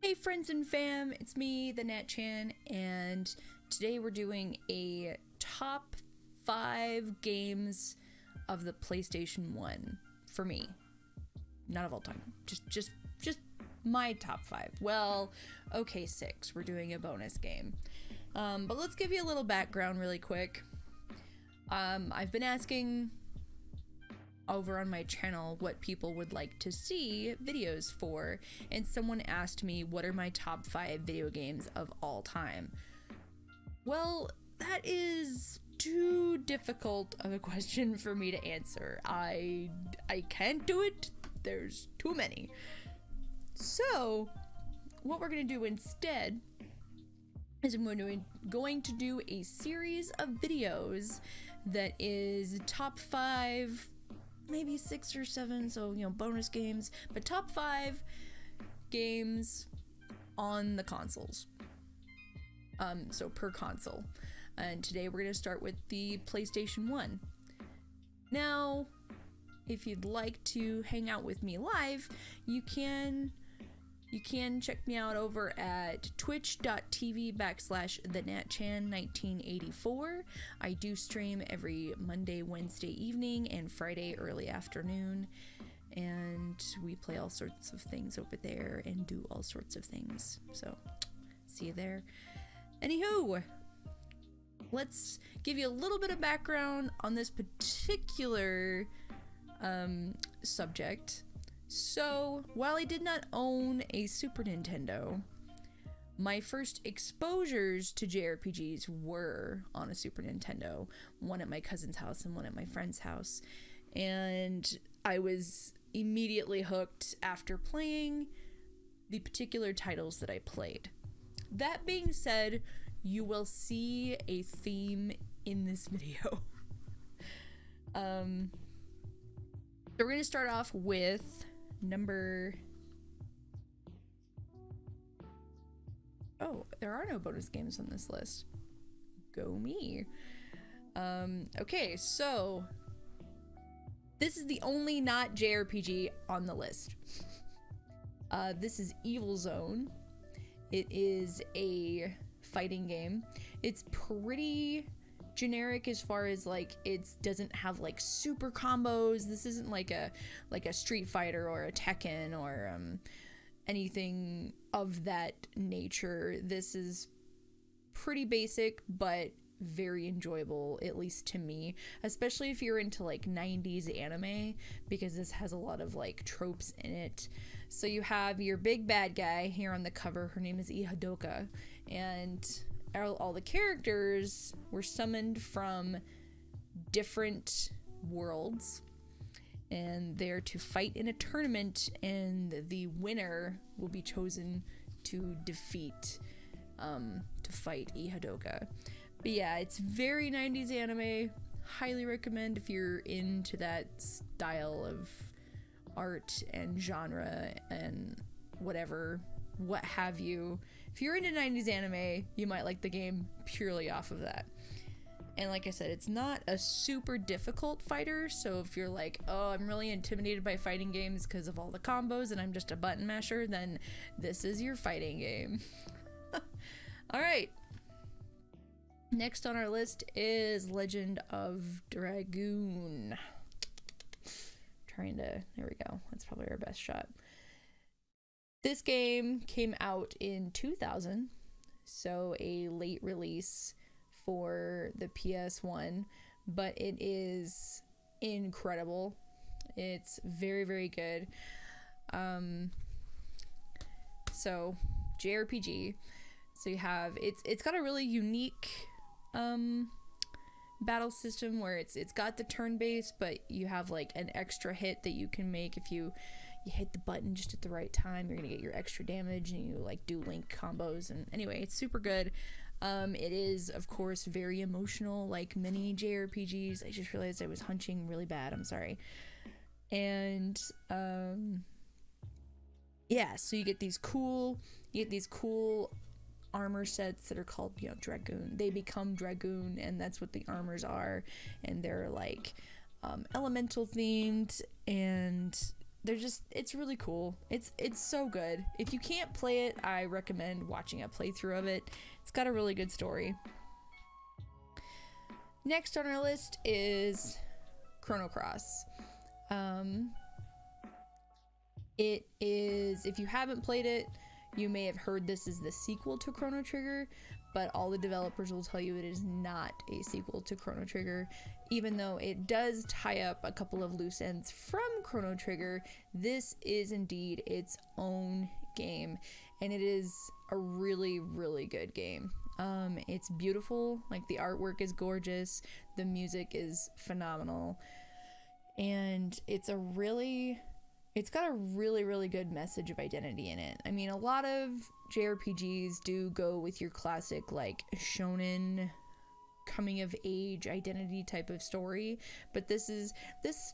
Hey friends and fam, it's me, the Nat Chan, and today we're doing a top 5 games of the PlayStation 1 for me. Not of all time. Just my top 5. Well, okay, 6. We're doing a bonus game. But let's give you a little background really quick. I've been asking over on my channel what people would like to see videos for, and someone asked me what are my top 5 video games of all time. Well, that is too difficult of a question for me to answer. I can't do it. There's too many. So what we're gonna do instead is I'm going to do a series of videos that is top 5, maybe 6 or 7, so bonus games, but top 5 games on the consoles, so per console. And today we're going to start with the PlayStation 1. Now, if you'd like to hang out with me live, you can check me out over at twitch.tv/thenatchan1984. I do stream every Monday, Wednesday evening, and Friday early afternoon. And we play all sorts of things over there and do all sorts of things. So, see you there. Anywho, let's give you a little bit of background on this particular subject. So, while I did not own a Super Nintendo, my first exposures to JRPGs were on a Super Nintendo, one at my cousin's house and one at my friend's house, and I was immediately hooked after playing the particular titles that I played. That being said, you will see a theme in this video. So we're going to start off with there are no bonus games on this list. Go me. Okay, so this is the only not JRPG on the list. This is Evil Zone. It is a fighting game. It's pretty generic as far as it doesn't have super combos. This isn't like a Street Fighter or a Tekken or anything of that nature. This is pretty basic but very enjoyable, at least to me, especially if you're into 90s anime, because this has a lot of tropes in it. So you have your big bad guy here on the cover. Her name is Ihadoka, and all the characters were summoned from different worlds, and they're to fight in a tournament, and the winner will be chosen to fight Ihadoka. But yeah, it's very 90s anime. Highly recommend if you're into that style of art and genre and what have you. If you're into 90s anime, you might like the game purely off of that. And like I said, it's not a super difficult fighter, so if you're oh, I'm really intimidated by fighting games because of all the combos and I'm just a button masher, then this is your fighting game. Alright. Next on our list is Legend of Dragoon. There we go. That's probably our best shot. This game came out in 2000, so a late release for the PS1, but it is incredible. It's very, very good. So JRPG. So you have it's got a really unique battle system where it's got the turn base, but you have an extra hit that you can make if you hit the button just at the right time. You're gonna get your extra damage, and you do link combos. And anyway, it's super good. It is of course very emotional, like many JRPGs. I just realized I was hunching really bad. I'm sorry. And yeah, so you get these cool armor sets that are called Dragoon. They become Dragoon, and that's what the armors are, and they're elemental themed, and it's really cool. It's so good. If you can't play it, I recommend watching a playthrough of it. It's got a really good story. Next on our list is Chrono Cross. It is, if you haven't played it, you may have heard this is the sequel to Chrono Trigger, but all the developers will tell you it is not a sequel to Chrono Trigger. Even though it does tie up a couple of loose ends from Chrono Trigger, this is indeed its own game, and it is a really, really good game. It's beautiful, like the artwork is gorgeous, the music is phenomenal, and it's got a really, really good message of identity in it. I mean, a lot of JRPGs do go with your classic, like, shonen coming of age identity type of story, but this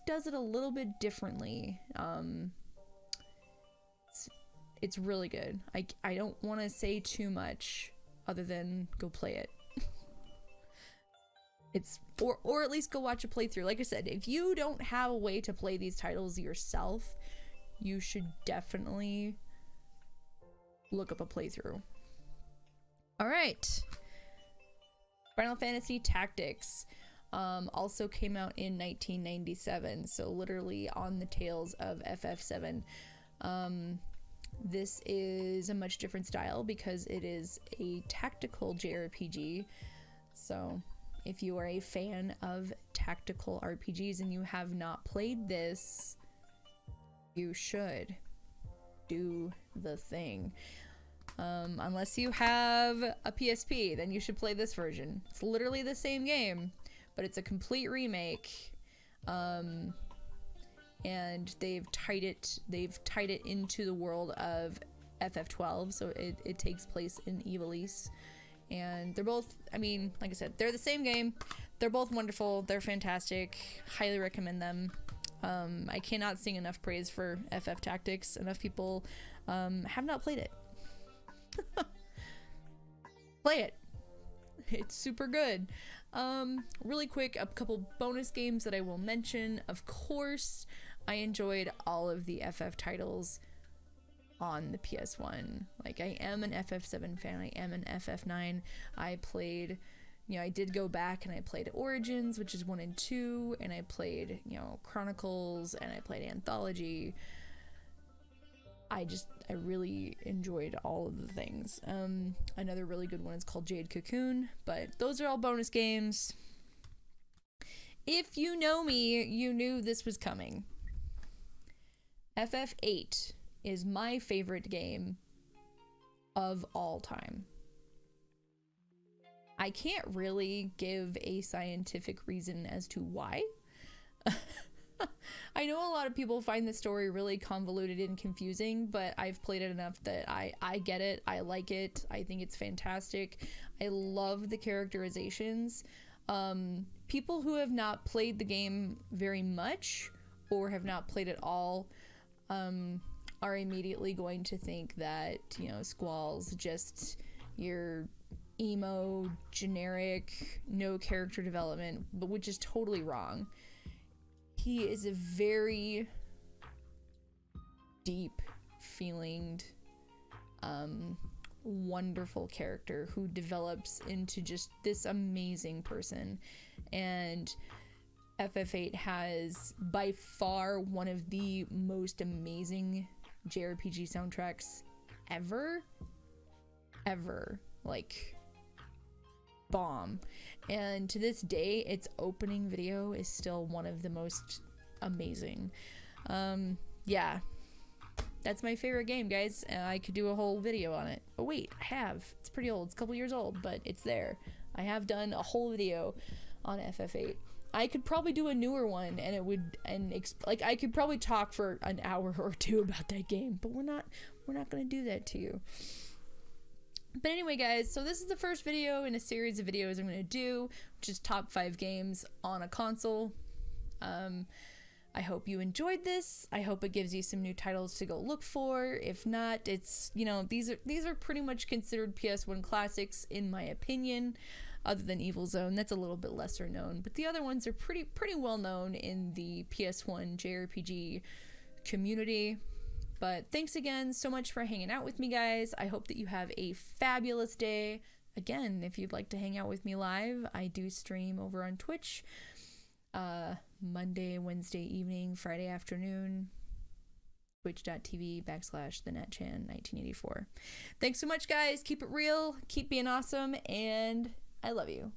does it a little bit differently. It's really good. I don't want to say too much other than go play it. Or at least go watch a playthrough. Like I said, if you don't have a way to play these titles yourself, you should definitely look up a playthrough. All right. Final Fantasy Tactics also came out in 1997, so literally on the tails of FF7. This is a much different style because it is a tactical JRPG. So if you are a fan of tactical RPGs and you have not played this, you should do the thing. Unless you have a PSP, then you should play this version. It's literally the same game, but it's a complete remake. And they've tied it into the world of FF12, so it takes place in Ivalice. And they're both, I mean, like I said, they're the same game. They're both wonderful. They're fantastic. Highly recommend them. I cannot sing enough praise for FF Tactics. Enough people have not played it. Play it. It's super good. Really quick, a couple bonus games that I will mention. Of course, I enjoyed all of the FF titles on the PS1. Like, I am an FF7 fan. I am an FF9. I played, I did go back and I played Origins, which is 1 and 2, and I played, Chronicles, and I played Anthology. I really enjoyed all of the things. Another really good one is called Jade Cocoon, but those are all bonus games. If you know me, you knew this was coming. FF8 is my favorite game of all time. I can't really give a scientific reason as to why. I know a lot of people find the story really convoluted and confusing, but I've played it enough that I get it. I like it. I think it's fantastic. I love the characterizations. People who have not played the game very much or have not played it all are immediately going to think that, Squall's just your emo, generic, no character development, but which is totally wrong. He is a very deep feelinged, wonderful character who develops into just this amazing person. And FF8 has by far one of the most amazing JRPG soundtracks ever. Like, bomb. And to this day, its opening video is still one of the most amazing. Yeah, that's my favorite game, guys. I could do a whole video on it. Oh wait, I have. It's pretty old. It's a couple years old, but it's there. I have done a whole video on FF8. I could probably do a newer one, and it would, I could probably talk for an hour or two about that game, but we're not gonna do that to you. But anyway, guys, so this is the first video in a series of videos I'm gonna do, which is top 5 games on a console. I hope you enjoyed this. I hope it gives you some new titles to go look for. If not, it's, these are pretty much considered PS1 classics in my opinion, other than Evil Zone. That's a little bit lesser known, but the other ones are pretty well known in the PS1 JRPG community. But thanks again so much for hanging out with me, guys. I hope that you have a fabulous day. Again, if you'd like to hang out with me live, I do stream over on Twitch Monday, Wednesday evening, Friday afternoon, twitch.tv/thenetchan1984. Thanks so much, guys. Keep it real, keep being awesome, and I love you.